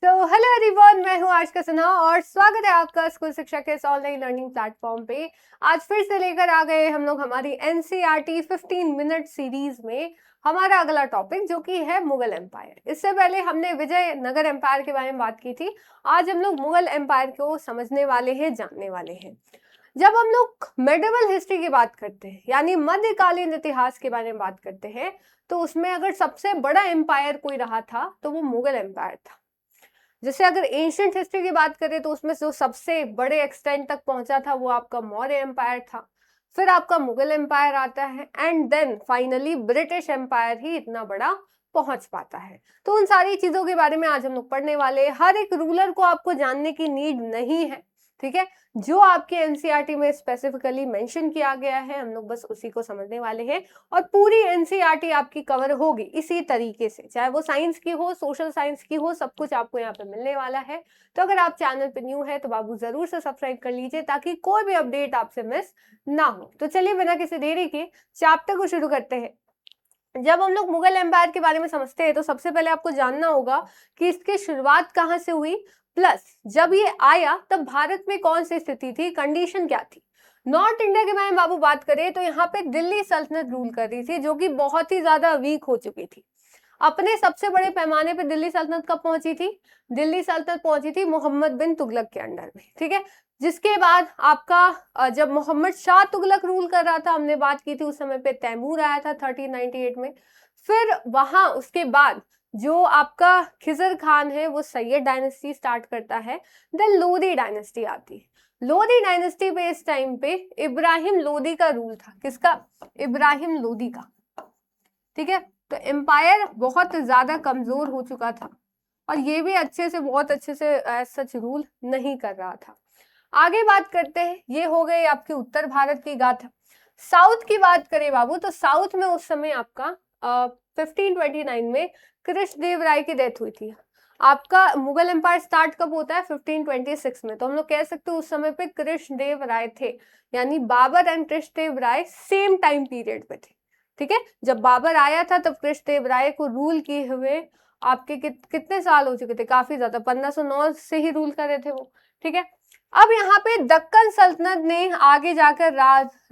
तो hello everyone, मैं हूं आज का सना और स्वागत है आपका स्कूल शिक्षा के इस ऑनलाइन लर्निंग प्लेटफॉर्म पे। आज फिर से लेकर आ गए हम लोग हमारी एनसीईआरटी 15 मिनट सीरीज में हमारा अगला टॉपिक, जो कि है मुगल एम्पायर। इससे पहले हमने विजयनगर एम्पायर के बारे में बात की थी। आज हम लोग मुगल एम्पायर को समझने वाले हैं, जानने वाले हैं। जब हम लोग मेडिवल हिस्ट्री की बात करते हैं, यानी मध्यकालीन इतिहास के बारे में बात करते हैं, तो उसमें अगर सबसे बड़ा एम्पायर कोई रहा था तो वो मुगल एम्पायर था। जैसे अगर एंशियंट हिस्ट्री की बात करें तो उसमें जो सबसे बड़े एक्सटेंट तक पहुंचा था वो आपका मौर्य एम्पायर था, फिर आपका मुगल एम्पायर आता है, and then finally British empire ही इतना बड़ा पहुंच पाता है। तो उन सारी चीजों के बारे में आज हम लोग पढ़ने वाले हैं। हर एक रूलर को आपको जानने की नीड नहीं है, ठीक है। जो आपके एनसीईआरटी में स्पेसिफिकली मेंशन किया गया है, हम लोग बस उसी को समझने वाले हैं। और पूरी एनसीईआरटी आपकी कवर होगी इसी तरीके से, चाहे वो साइंस की हो, सोशल साइंस की हो, सब कुछ आपको यहाँ पे मिलने वाला है। तो अगर आप चैनल पे न्यू है तो बाबू जरूर से सब्सक्राइब कर लीजिए, ताकि कोई भी अपडेट आपसे मिस ना हो। तो चलिए बिना किसी देरी के चैप्टर को शुरू करते हैं। जब हम लोग मुगल एम्पायर के बारे में समझते हैं तो सबसे पहले आपको जानना होगा कि इसकी शुरुआत कहाँ से हुई, प्लस जब ये आया तब भारत में कौन सी स्थिति थी, कंडीशन क्या थी। नॉर्थ इंडिया के बारे में बाबू बात करें तो यहाँ पे दिल्ली सल्तनत रूल कर रही थी, जो कि बहुत ही ज्यादा वीक हो चुकी थी। अपने सबसे बड़े पैमाने पे दिल्ली सल्तनत कब पहुंची थी? दिल्ली सल्तनत पहुंची थी मोहम्मद बिन तुगलक के अंडर में, ठीक है। जिसके बाद आपका जब मोहम्मद शाह तुगलक रूल कर रहा था, हमने बात की थी उस समय पे तैमूर आया था 1398 में। फिर वहां उसके बाद जो आपका खिजर खान है वो सैयद डायनेस्टी स्टार्ट करता है। देन लोधी डायनेस्टी आती है। लोधी डायनेस्टी पे इस टाइम पे इब्राहिम लोधी का रूल था। किसका? इब्राहिम लोधी का, ठीक है। तो एम्पायर बहुत ज्यादा कमजोर हो चुका था और ये भी बहुत अच्छे से एज सच रूल नहीं कर रहा था। आगे बात करते हैं, ये हो गई आपके उत्तर भारत की गाथा। साउथ की बात करें बाबू, तो साउथ में उस समय आपका 1529 में कृष्णदेव राय की डेथ हुई थी। आपका मुगल एम्पायर स्टार्ट कब होता है? 1526 में। तो हम लोग कह सकते हैं उस समय पे कृष्णदेव राय थे, यानी Babar and Krishnadev Raya same time period पे थे, ठीक है। जब बाबर आया था तब कृष्णदेव राय को रूल किए हुए आपके कितने साल हो चुके थे? काफी ज्यादा, 1509 से ही रूल कर रहे थे वो, ठीक है। अब यहाँ पे दक्कन सल्तनत ने आगे जाकर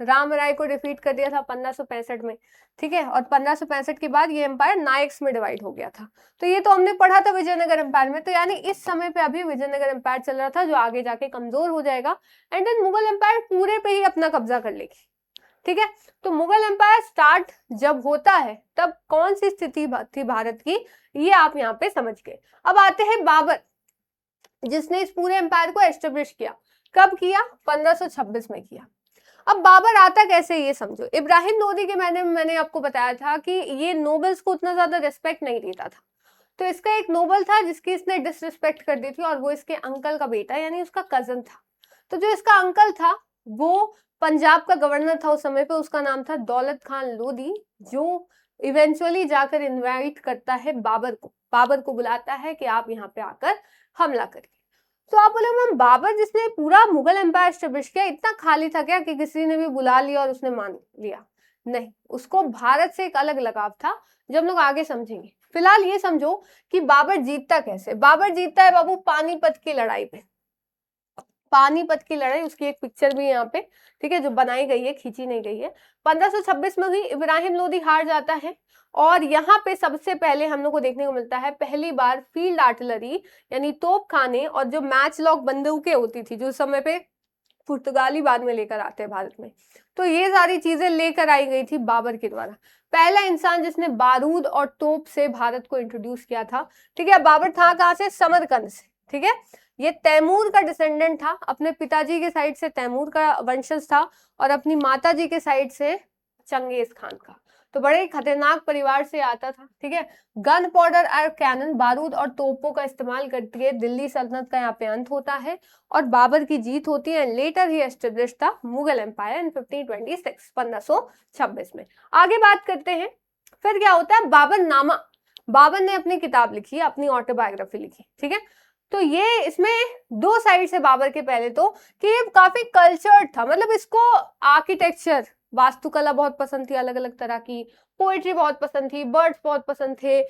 राम राय को डिफीट कर दिया था 1565 में, ठीक है। और 1565 के बाद ये एम्पायर नायक्स में डिवाइड हो गया था। तो ये तो हमने पढ़ा था विजयनगर एम्पायर में। तो यानी इस समय पे अभी विजयनगर एम्पायर चल रहा था, जो आगे जाके कमजोर हो जाएगा, एंड देन मुगल एम्पायर पूरे पे ही अपना कब्जा कर लेगी, ठीक है। तो मुगल एम्पायर स्टार्ट जब होता है तब कौन सी स्थिति थी भारत की, ये आप यहाँ पे समझ गए। अब आते हैं बाबर, जिसने इस पूरे एम्पायर को एस्टेब्लिश किया। कब किया? 1526 में किया। अब बाबर आता कैसे, ये समझो। इब्राहिम लोदी के मैंने आपको बताया था कि ये नोबल्स को उतना ज्यादा रिस्पेक्ट नहीं देता था। तो इसका एक नोबल था जिसकी इसने डिसरिस्पेक्ट कर दी थी, और वो इसके अंकल का बेटा, यानी उसका कजन था। तो जो इसका अंकल था वो पंजाब का गवर्नर था उस समय पे, उसका नाम था दौलत खान लोदी, जो इवेंचुअली जाकर इनवाइट करता है बाबर को बुलाता है कि आप यहाँ पे आकर हमला करिए। तो आप बोले मैम, बाबर जिसने पूरा मुगल एम्पायर एस्टेब्लिश किया, इतना खाली था क्या कि किसी ने भी बुला लिया और उसने मान लिया? नहीं, उसको भारत से एक अलग लगाव था, जो हम लोग आगे समझेंगे। फिलहाल ये समझो कि बाबर जीतता कैसे। बाबर जीतता है बाबू पानीपत की लड़ाई पे। पानीपत की लड़ाई, उसकी एक पिक्चर भी यहाँ पे, ठीक है, जो बनाई गई है, खींची नहीं गई है। 1526 में हुई। इब्राहिम लोदी हार जाता है, और यहाँ पे सबसे पहले हम लोग को देखने को मिलता है पहली बार फील्ड आर्टिलरी, यानी तोप खाने, और जो मैच लॉक बंदूकें होती थी, जो उस समय पे पुर्तगाली बाद में लेकर आते हैं भारत में। तो ये सारी चीजें लेकर आई गई थी बाबर के द्वारा। पहला इंसान जिसने बारूद और तोप से भारत को इंट्रोड्यूस किया था, ठीक है। बाबर था कहाँ से? समरकंद से, ठीक है। ये तैमूर का डिसेंडेंट था, अपने पिताजी के साइड से तैमूर का वंशज था, और अपनी माताजी के साइड से चंगेज खान का। तो बड़े खतरनाक परिवार से आता था, ठीक है। गन पाउडर और कैनन, बारूद और तोपों का इस्तेमाल करती है दिल्ली सल्तनत का यहाँ पे अंत होता है, और बाबर की जीत होती है। लेटर ही एस्टेब्लिश था मुगल एम्पायर इन 1526 में। आगे बात करते हैं, फिर क्या होता है? बाबर नामा। बाबर ने अपनी किताब लिखी, अपनी ऑटोबायोग्राफी लिखी, ठीक है। तो ये इसमें दो साइड से बाबर के, पहले तो कि ये काफी कल्चर्ड था, मतलब इसको आर्किटेक्चर, वास्तुकला बहुत पसंद थी, अलग अलग तरह की पोएट्री बहुत पसंद थी, बर्ड्स बहुत पसंद थे,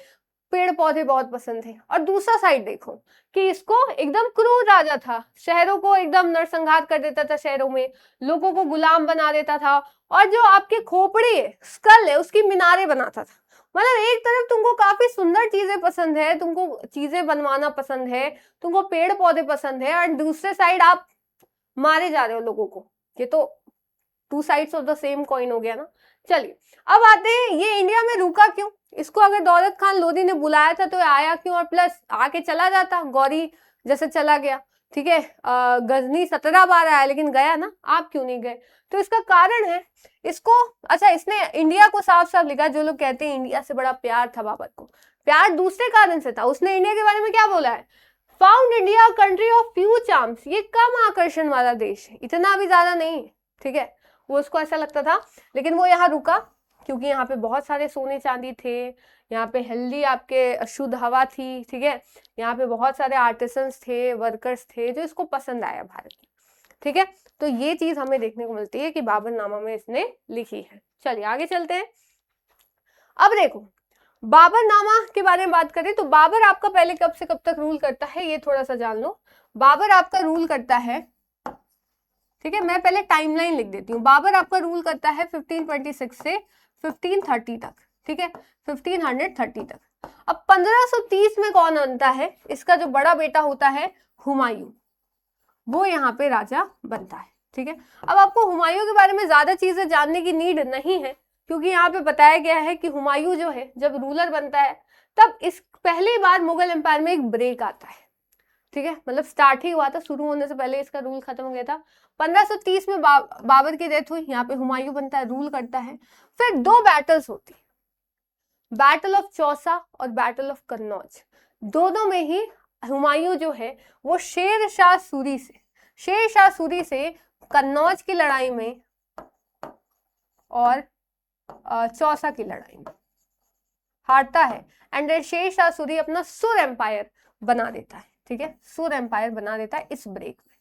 पेड़ पौधे बहुत पसंद थे। और दूसरा साइड देखो कि इसको एकदम क्रूर राजा था, शहरों को एकदम नरसंहार कर देता था, शहरों में लोगों को गुलाम बना देता था, और जो आपके खोपड़ी है, स्कल है, उसकी मीनारे बनाता था। मतलब एक तरफ तुमको काफी सुंदर चीजें पसंद है, तुमको चीजें बनवाना पसंद है, तुमको पेड़ पौधे पसंद है, और दूसरे साइड आप मारे जा रहे हो लोगों को। ये तो two sides of the same coin हो गया ना। चलिए अब आते हैं, ये इंडिया में रुका क्यों? इसको अगर दौलत खान लोधी ने बुलाया था तो आया क्यों? और प्लस आके चला जाता, गौरी जैसे चला गया, ठीक है। गजनी 17 बार आया लेकिन गया ना, आप क्यों नहीं गए? तो इसका कारण है इसको, अच्छा इसने इंडिया को साफ साफ लिखा, जो लोग कहते हैं इंडिया से बड़ा प्यार था बाबर को, प्यार दूसरे कारण से था। उसने इंडिया के बारे में क्या बोला है? Found India country of few charms, ये कम आकर्षण वाला देश है, इतना भी ज्यादा नहीं है, ठीक है। वो उसको ऐसा लगता था, लेकिन वो यहाँ रुका क्योंकि यहाँ पे बहुत सारे सोने चांदी थे, यहाँ पे हेल्दी आपके शुद्ध हवा थी, ठीक है। यहाँ पे बहुत सारे आर्टिसंस थे, वर्कर्स थे, जो इसको पसंद आया भारत में, ठीक है। तो ये चीज हमें देखने को मिलती है कि बाबरनामा में इसने लिखी है। चलिए आगे चलते हैं। अब देखो बाबरनामा के बारे में बात करें तो बाबर आपका पहले कब से कब तक रूल करता है, ये थोड़ा सा जान लो। बाबर आपका रूल करता है, ठीक है, मैं पहले टाइमलाइन लिख देती हूँ। बाबर आपका रूल करता है 1526 से 1530 तक, ठीक है, 1530 तक। अब 1530 में कौन बनता है? इसका जो बड़ा बेटा होता है हुमायूं, वो यहाँ पे राजा बनता है, ठीक है। अब आपको हुमायूं के बारे में ज्यादा चीजें जानने की नीड नहीं है, क्योंकि यहाँ पे बताया गया है कि हुमायूं जो है जब रूलर बनता है तब इस पहली बार मुगल एम्पायर में एक ब्रेक आता है, ठीक है। मतलब स्टार्ट ही हुआ था, शुरू होने से पहले इसका रूल खत्म हो गया था। 1530 में बाबर की डेथ हुई, यहाँ पे हुमायूं बनता है, रूल करता है। फिर दो बैटल्स होती, बैटल ऑफ चौसा और बैटल ऑफ कन्नौज। दोनों में ही हुमायूं जो है वो शेर शाह सूरी से कन्नौज की लड़ाई में और चौसा की लड़ाई में हारता है, एंड शेर शाह सूरी अपना सुर एम्पायर बना देता है, ठीक है, सुर एम्पायर बना देता है इस ब्रेक में।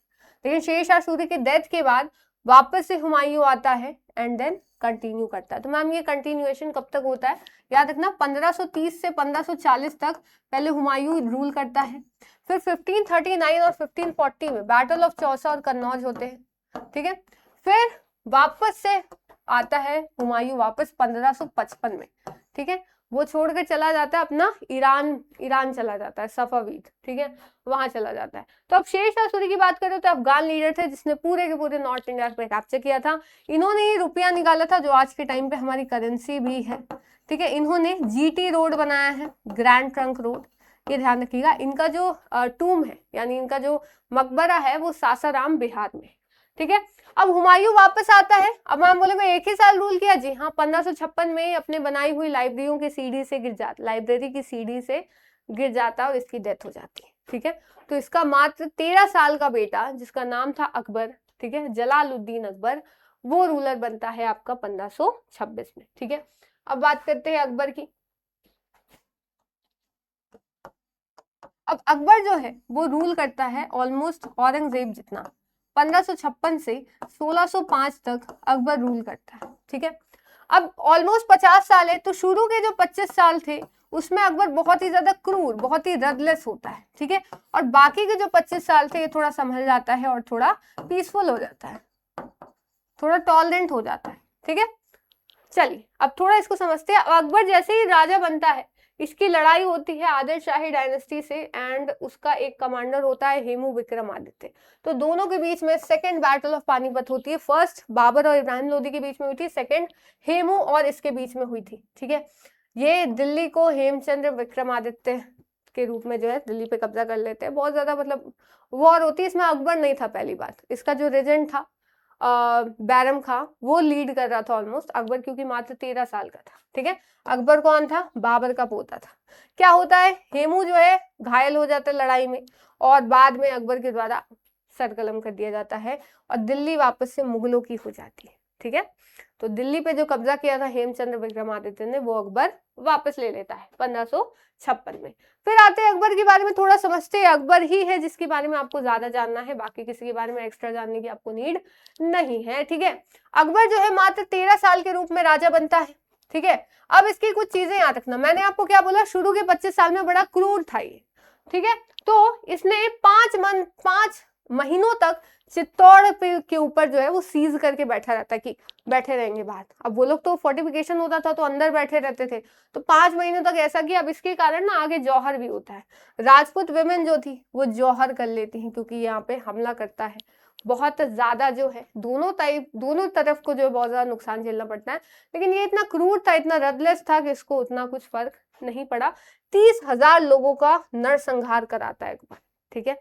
लेकिन शेर शाह सूरी के डेथ के बाद वापस से हुमायूं आता है एंड देन कंटिन्यू करता है। तो मैम ये कंटिन्यूएशन कब तक होता है? याद रखना 1530 से 1540 तक पहले हुमायूं रूल करता है, फिर 1539 और 1540 में बैटल ऑफ चौसा और कन्नौज होते हैं, ठीक है। फिर वापस से आता है हुमायूं वापस 1555 में, ठीक है। वो छोड़कर चला जाता है अपना ईरान चला जाता है, सफावीद, ठीक है, वहां चला जाता है। तो अब शेर शाह सूरी की बात करें तो अफगान लीडर थे जिसने पूरे के पूरे नॉर्थ इंडिया पे कैप्चर किया था। इन्होंने ही रुपया निकाला था जो आज के टाइम पे हमारी करेंसी भी है, ठीक है। इन्होंने जीटी रोड बनाया है, ग्रैंड ट्रंक रोड, ये ध्यान रखिएगा। इनका जो टूम है यानी इनका जो मकबरा है वो सासाराम बिहार में, ठीक है। अब हुमायूं वापस आता है। अब हम बोलेंगे एक ही साल रूल किया, जी हाँ, 1556 में अपने बनाई हुई लाइब्रेरी की सीढ़ी से गिर जाता और इसकी डेथ हो जाती है, ठीक है। तो इसका मात्र 13 साल का बेटा जिसका नाम था अकबर, ठीक है, जलालुद्दीन अकबर, वो रूलर बनता है आपका 1526 में, ठीक है। अब बात करते हैं अकबर की। अब अकबर जो है वो रूल करता है ऑलमोस्ट औरंगजेब जितना, 1556 से 1605 तक अकबर रूल करता है, ठीक है। अब ऑलमोस्ट 50 साल है, तो शुरू के जो 25 साल थे उसमें अकबर बहुत ही ज्यादा क्रूर, बहुत ही रदलेस होता है, ठीक है। और बाकी के जो 25 साल थे ये थोड़ा संभल जाता है और थोड़ा पीसफुल हो जाता है, थोड़ा टॉलरेंट हो जाता है, ठीक है। चलिए अब थोड़ा इसको समझते हैं। अकबर जैसे ही राजा बनता है इसकी लड़ाई होती है आदिल शाही डायनेस्टी से, एंड उसका एक कमांडर होता है हेमू विक्रमादित्य। तो दोनों के बीच में सेकंड बैटल ऑफ पानीपत होती है। फर्स्ट बाबर और इब्राहिम लोदी के बीच में हुई थी, सेकंड हेमू और इसके बीच में हुई थी, ठीक है। ये दिल्ली को हेमचंद्र विक्रमादित्य के रूप में जो है दिल्ली पे कब्जा कर लेते हैं। बहुत ज्यादा मतलब वॉर होती है। इसमें अकबर नहीं था पहली बात, इसका जो रेजेंट था बैरम खां वो लीड कर रहा था ऑलमोस्ट। अकबर क्योंकि मात्र 13 साल का था, ठीक है। अकबर कौन था? बाबर का पोता था। क्या होता है, हेमू जो है घायल हो जाता है लड़ाई में और बाद में अकबर के द्वारा सरकलम कर दिया जाता है और दिल्ली वापस से मुगलों की हो जाती है, ठीक है। तो दिल्ली पे जो कब्जा किया था हेमचंद्र विक्रमादित्य ने वो अकबर वापस ले लेता है 1556 में। फिर आते हैं अकबर के बारे में थोड़ा समझते हैं। अकबर ही है जिसके बारे में आपको ज्यादा जानना है, बाकी किसी के बारे में एक्स्ट्रा जानने की आपको नीड नहीं है, ठीक है। अकबर जो है मात्र 13 साल के रूप में राजा बनता है, ठीक है। अब इसकी कुछ चीजें याद रखना, मैंने आपको क्या बोला, शुरू के 25 साल में बड़ा क्रूर था ये, ठीक है। तो इसने 5 महीनों तक चित्तौड़ के ऊपर जो है वो सीज करके बैठा रहता कि बैठे रहेंगे बाहर। अब वो लोग तो फोर्टिफिकेशन होता था तो अंदर बैठे रहते थे, तो 5 महीनों तक ऐसा किया। अब इसके कारण ना आगे जौहर भी होता है, राजपूत विमेन जो थी वो जौहर कर लेती हैं, क्योंकि यहाँ पे हमला करता है बहुत ज्यादा जो है, दोनों तरफ को जो है बहुत ज्यादा नुकसान झेलना पड़ता है। लेकिन ये इतना क्रूर था, इतना रदलेस था कि इसको उतना कुछ फर्क नहीं पड़ा। 30,000 लोगों का नरसंहार कराता है एक बार, ठीक है।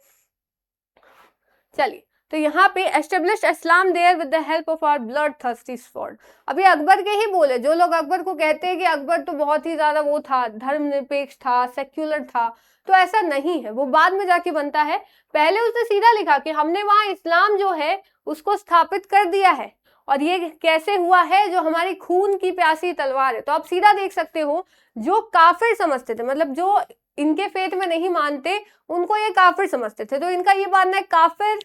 चलिए, तो यहाँ पे establish Islam there with the help of our blood thirsty sword. अभी अकबर के ही बोले, जो लोग अकबर को कहते हैं कि अकबर तो बहुत ही ज्यादा वो था, धर्मनिरपेक्ष था, सेक्युलर था, तो ऐसा नहीं है, वो बाद में जाके बनता है। पहले उसने सीधा लिखा कि हमने वहां इस्लाम जो है उसको स्थापित कर दिया है, और ये कैसे हुआ है, जो हमारी खून की प्यासी तलवार है। तो आप सीधा देख सकते हो, जो काफिर समझते थे, मतलब जो इनके फेथ में नहीं मानते, उनको ये काफिर समझते थे। तो इनका ये मानना है, काफिर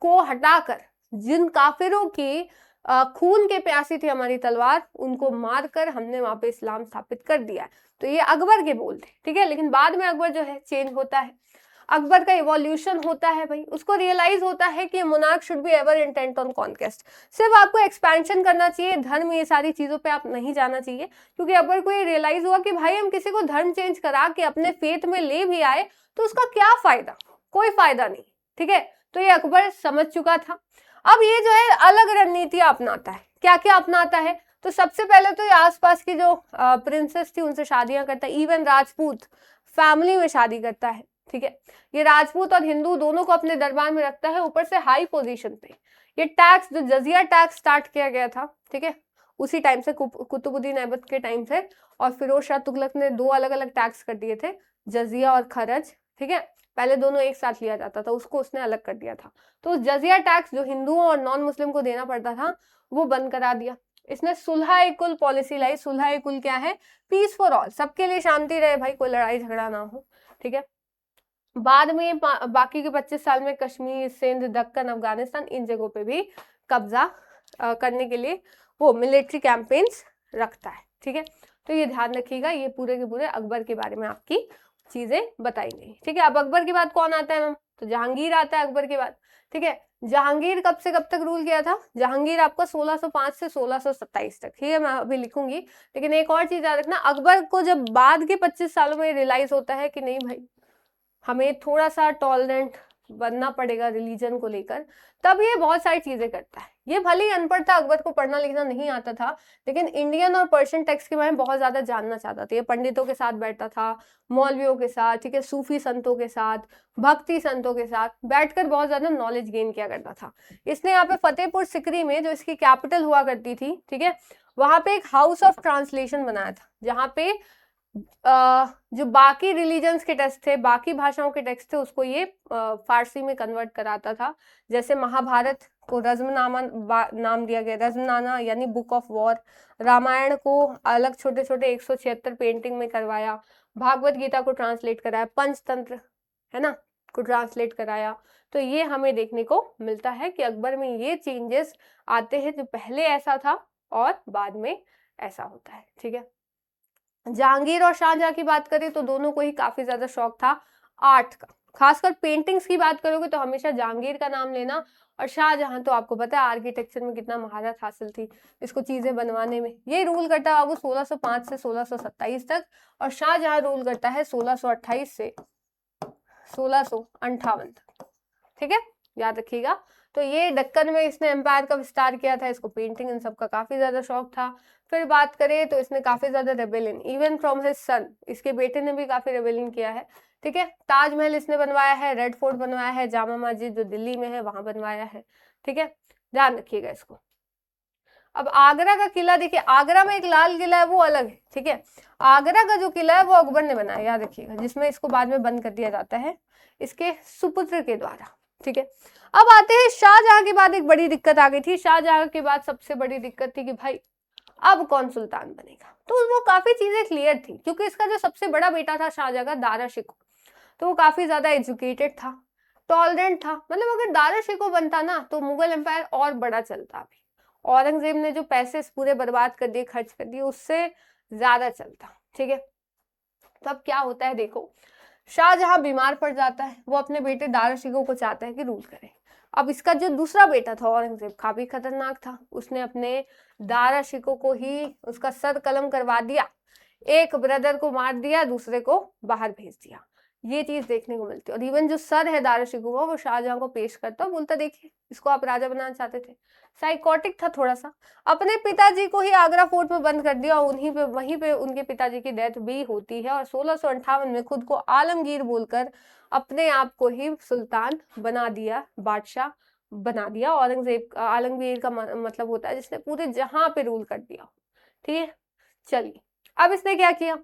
को हटाकर जिन काफिरों की खून के प्यासी थी हमारी तलवार, उनको मारकर हमने वहां पे इस्लाम स्थापित कर दिया है। तो ये अकबर के बोल थे, ठीक है। लेकिन बाद में अकबर जो है चेंज होता है, अकबर का इवोल्यूशन होता है भाई, उसको रियलाइज होता है कि monarch should be ever intent on conquest. सिर्फ आपको एक्सपेंशन करना चाहिए, धर्म ये सारी चीजों पे आप नहीं जाना चाहिए, क्योंकि अकबर को ये रियलाइज हुआ कि भाई हम किसी को धर्म चेंज करा के अपने फेथ में ले भी आए तो उसका क्या फायदा, कोई फायदा नहीं, ठीक है। तो ये अकबर समझ चुका था। अब ये जो है अलग रणनीतियां अपनाता है, क्या क्या अपनाता है। तो सबसे पहले तो ये आसपास की जो प्रिंसेस थी उनसे शादियां करता है, इवन राजपूत फैमिली में शादी करता है, ठीक है। ये राजपूत और हिंदू दोनों को अपने दरबार में रखता है, ऊपर से हाई पोजीशन पे। ये टैक्स, जो जजिया टैक्स स्टार्ट किया गया था, ठीक है, उसी टाइम से, कुतुबुद्दीन ऐबक के टाइम से, और फिरोज शाह तुगलक ने 2 अलग अलग टैक्स कर दिए थे, जजिया और खरज, ठीक है। पहले दोनों एक साथ लिया जाता था, उसको उसने अलग कर दिया था। तो जजिया टैक्स जो हिंदुओं और नॉन मुस्लिम को देना पड़ता था, वो बंद करा दिया। इसने सुलह-ए-कुल पॉलिसी लाई। सुलह-ए-कुल क्या है, पीस फॉर ऑल, सबके लिए शांति रहे भाई, कोई लड़ाई झगड़ा ना हो, ठीक है। बाद में बाकी के 25 साल में कश्मीर, सिंध, दक्कन, अफगानिस्तान, इन जगहों पे भी कब्जा करने के लिए वो मिलिट्री कैंपेन्स रखता है, ठीक है। तो ये ध्यान रखिएगा, ये पूरे के पूरे अकबर के बारे में आपकी चीजें बताई गई, ठीक है। अब अकबर के बाद कौन आता है मैम, तो जहांगीर आता है अकबर के बाद, ठीक है। जहांगीर कब से कब तक रूल किया था, जहांगीर आपका 1605 से 1627 तक, ठीक है, मैं अभी लिखूंगी। लेकिन एक और चीज याद रखना, अकबर को जब बाद के 25 सालों में रियलाइज होता है कि नहीं भाई, हमें थोड़ा सा टॉलरेंट बनना पड़ेगा रिलीजन को लेकर, तब ये बहुत सारी चीजें करता है। ये भले ही अनपढ़ था, अकबर को पढ़ना लिखना नहीं आता था, लेकिन इंडियन और पर्शियन टेक्स्ट के बारे में बहुत ज्यादा जानना चाहता था। ये पंडितों के साथ बैठता था, मौलवियों के साथ, ठीक है, सूफी संतों के साथ, भक्ति संतों के साथ बैठकर बहुत ज्यादा नॉलेज गेन किया करता था। इसने यहाँ पे फतेहपुर सिकरी में, जो इसकी कैपिटल हुआ करती थी, ठीक है, वहां पे एक हाउस ऑफ ट्रांसलेशन बनाया था, जहाँ पे जो बाकी रिलीजन्स के टेक्स्ट थे, बाकी भाषाओं के टेक्स्ट थे, उसको ये फारसी में कन्वर्ट कराता था। जैसे महाभारत को रज़्मनामा नाम दिया गया, रज़्मनामा यानी बुक ऑफ वॉर। रामायण को अलग छोटे छोटे 176 पेंटिंग में करवाया। भागवत गीता को ट्रांसलेट कराया, पंचतंत्र है ना को ट्रांसलेट कराया। तो ये हमें देखने को मिलता है कि अकबर में ये चेंजेस आते हैं, जो पहले ऐसा था और बाद में ऐसा होता है, ठीक है। जहांगीर और शाहजहां की बात करें तो दोनों को ही काफी ज्यादा शौक था आर्ट का, खासकर पेंटिंग्स की बात करोगे तो हमेशा जहांगीर का नाम लेना। और शाहजहां तो आपको पता है आर्किटेक्चर में कितना महारत हासिल थी, इसको चीजें बनवाने में। ये रूल करता है वो 1605 से 1627 तक, और शाहजहां रूल करता है 1628 से 1658 तक, ठीक है, याद रखिएगा। तो ये दक्कन में इसने एम्पायर का विस्तार किया था, इसको पेंटिंग इन सब का काफी ज्यादा शौक था। फिर बात करें तो इसने काफी ज्यादा rebellion, even from his son, इसके बेटे ने भी काफी रेबेलियन किया है, ठीक है। ताजमहल इसने बनवाया है, रेड फोर्ट बनवाया है, जामा मस्जिद जो दिल्ली में है वहां बनवाया है, ठीक है, ध्यान रखिएगा इसको। अब आगरा का किला देखिए, आगरा में एक लाल किला है वो अलग है, ठीक है। आगरा का जो किला है वो अकबर ने बनाया, याद रखिएगा, जिसमें इसको बाद में बंद कर दिया जाता है इसके सुपुत्र के द्वारा, ठीक है। अब आते हैं शाहजहां के बाद एक बड़ी दिक्कत आ गई थी। शाहजहां के बाद सबसे बड़ी दिक्कत थी कि भाई अब कौन सुल्तान बनेगा। तो वो काफी चीजें क्लियर थी, क्योंकि इसका जो सबसे बड़ा बेटा था शाहजहां का, दारा शिकोह, तो वो काफी ज्यादा एजुकेटेड था, टॉलरेंट था। मतलब अगर दारा शिकोह बनता ना तो मुगल एम्पायर और बड़ा चलता भी, औरंगजेब ने जो पैसे पूरे बर्बाद कर दिए, खर्च कर दिए, उससे ज्यादा चलता। ठीक है, तो अब क्या होता है देखो, शाहजहां बीमार पड़ जाता है, वो अपने बेटे दारा शिकोह को चाहता है कि रूल करे। अब इसका जो दूसरा बेटा था औरंगजेब, काफी खतरनाक था, उसने अपने दारा शिकोह को ही उसका सर कलम करवा दिया, एक ब्रदर को मार दिया, दूसरे को बाहर भेज दिया। ये चीज देखने को मिलती है। और इवन जो सर है दारा शिकोह का, वो शाहजहां को पेश करता, बोलता देखिए इसको आप राजा बनाना चाहते थे, साइकोटिक था थोड़ा सा। अपने पिताजी को ही आगरा फोर्ट में बंद कर दिया, वहीं पे उनके पिताजी की डेथ भी होती है। और 1658 में खुद को आलमगीर बोलकर अपने आप को ही सुल्तान बना दिया, बादशाह बना दिया। औरंगजेब, आलमगीर का मतलब होता है जिसने पूरे जहां पे रूल कर दिया। ठीक है, चलिए अब इसने क्या किया,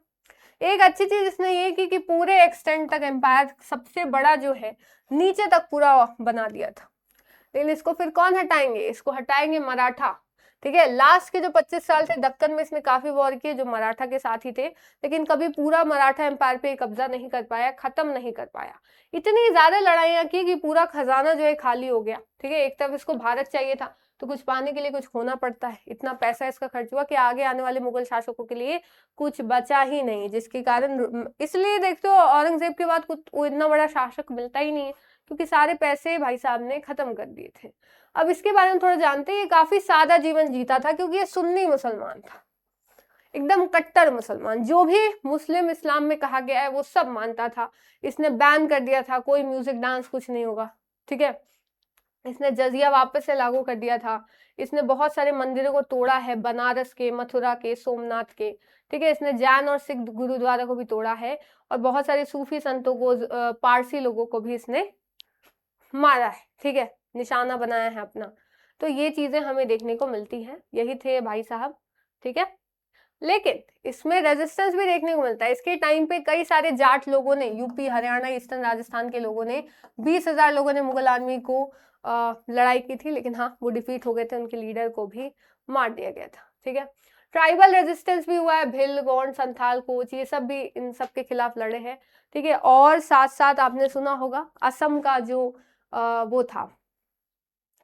एक अच्छी चीज इसने ये की कि पूरे एक्सटेंट तक एम्पायर सबसे बड़ा जो है नीचे तक पूरा बना दिया था। लेकिन इसको फिर कौन हटाएंगे, इसको हटाएंगे मराठा। ठीक है, लास्ट के जो 25 साल थे दक्कन में इसने काफी वॉर किए जो मराठा के साथ ही थे, लेकिन कभी पूरा मराठा एम्पायर पे कब्जा नहीं कर पाया, खत्म नहीं कर पाया। इतनी ज्यादा लड़ाइयां की कि पूरा खजाना जो है खाली हो गया। ठीक है, एक तरफ इसको भारत चाहिए था, तो कुछ पाने के लिए कुछ खोना पड़ता है। इतना पैसा इसका खर्च हुआ कि आगे आने वाले मुगल शासकों के लिए कुछ बचा ही नहीं, जिसके कारण इसलिए देखते हो औरंगजेब के बाद कुछ इतना बड़ा शासक मिलता ही नहीं है, क्योंकि सारे पैसे भाई साहब ने खत्म कर दिए थे। अब इसके बारे में थोड़ा जानते हैं। ये काफी सादा जीवन जीता था, क्योंकि ये सुन्नी मुसलमान था, एकदम कट्टर मुसलमान, जो भी मुस्लिम इस्लाम में कहा गया है वो सब मानता था। इसने बैन कर दिया था, कोई म्यूजिक डांस कुछ नहीं होगा। ठीक है, इसने जजिया वापस से लागू कर दिया था। इसने बहुत सारे मंदिरों को तोड़ा है, बनारस के, मथुरा के, सोमनाथ के। ठीक है, इसने जैन और सिख गुरुद्वारा को भी तोड़ा है, और बहुत सारे सूफी संतों को, पारसी लोगों को भी इसने मारा है। ठीक है, निशाना बनाया है अपना। तो ये चीजें हमें देखने को मिलती हैं। यही थे भाई साहब। ठीक है, लेकिन इसमें रेजिस्टेंस भी देखने को मिलता है। इसके टाइम पे कई सारे जाट लोगों ने, यूपी, हरियाणा, ईस्टर्न राजस्थान के लोगों ने, 20,000 लोगों ने मुगल आर्मी को लड़ाई की थी, लेकिन हाँ वो डिफीट हो गए थे, उनके लीडर को भी मार दिया गया था। ठीक है, ट्राइबल रेजिस्टेंस भी हुआ है, भिल, गोंड, संथाल, कोच, ये सब भी इन सब के खिलाफ लड़े हैं। ठीक है, और साथ साथ आपने सुना होगा असम का जो वो था,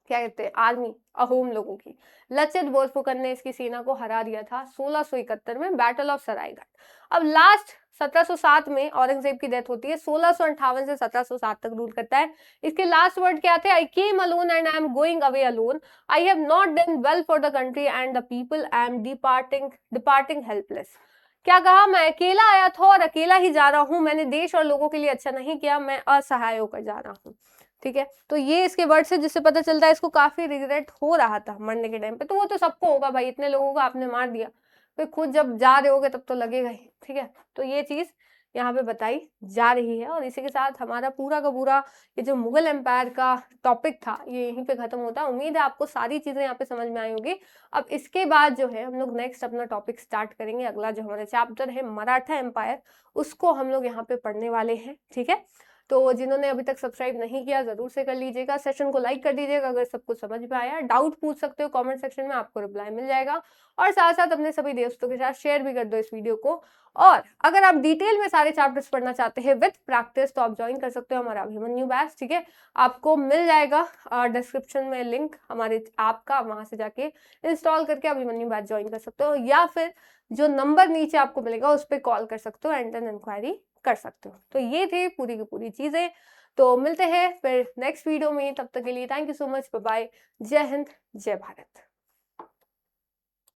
क्या कहते हैं, आर्मी, अहोम लोगों की, लचित बोरफुकन ने इसकी सेना को हरा दिया था 1671 में, बैटल ऑफ सरायघाट। अब लास्ट 1707 में औरंगजेब की डेथ होती है, 1658 से 1707 तक रूल करता है। इसके लास्ट वर्ड क्या थे, I came alone and I am going away alone, I have not done well for the country and the people, I am departing helpless. क्या कहा, मैं अकेला आया था और अकेला ही जा रहा हूं, मैंने देश और लोगों के लिए अच्छा नहीं किया, मैं असहाय होकर जा रहा हूँ। ठीक है, तो ये इसके वर्ड से जिससे पता चलता है इसको काफी रिग्रेट हो रहा था मरने के टाइम पे। तो वो तो सबको होगा भाई, इतने लोगों को आपने मार दिया, फिर खुद जब जा रहे होगे तब तो लगेगा ही। ठीक है, तो ये चीज यहाँ पे बताई जा रही है। और इसी के साथ हमारा पूरा का पूरा ये जो मुगल एम्पायर का टॉपिक था ये यहीं पे खत्म होता है। उम्मीद है आपको सारी चीजें यहाँ पे समझ में आई होगी। अब इसके बाद जो है हम लोग नेक्स्ट अपना टॉपिक स्टार्ट करेंगे। अगला जो हमारा चैप्टर है मराठा एम्पायर, उसको हम लोग यहाँ पे पढ़ने वाले हैं। ठीक है, तो जिन्होंने अभी तक सब्सक्राइब नहीं किया जरूर से कर लीजिएगा, सेशन को लाइक कर दीजिएगा अगर सब कुछ समझ में आया। डाउट पूछ सकते हो कमेंट सेक्शन में, आपको रिप्लाई मिल जाएगा। और साथ साथ अपने सभी दोस्तों के साथ शेयर भी कर दो इस वीडियो को। और अगर आप डिटेल में सारे चैप्टर्स पढ़ना चाहते हैं विद प्रैक्टिस तो आप ज्वाइन कर सकते हो हमारा अभिमन्यु बैच। ठीक है, आपको मिल जाएगा डिस्क्रिप्शन में लिंक हमारे ऐप का, वहां से जाके इंस्टॉल करके अभिमन्यु बैच ज्वाइन कर सकते हो, या फिर जो नंबर नीचे आपको मिलेगा उस पर कॉल कर सकते हो, एंड देन इंक्वायरी कर सकते हो। तो ये थे पूरी की पूरी चीजें। तो मिलते हैं फिर नेक्स्ट वीडियो में, तब तक के लिए thank you so much, bye bye, जय हिंद, जय भारत।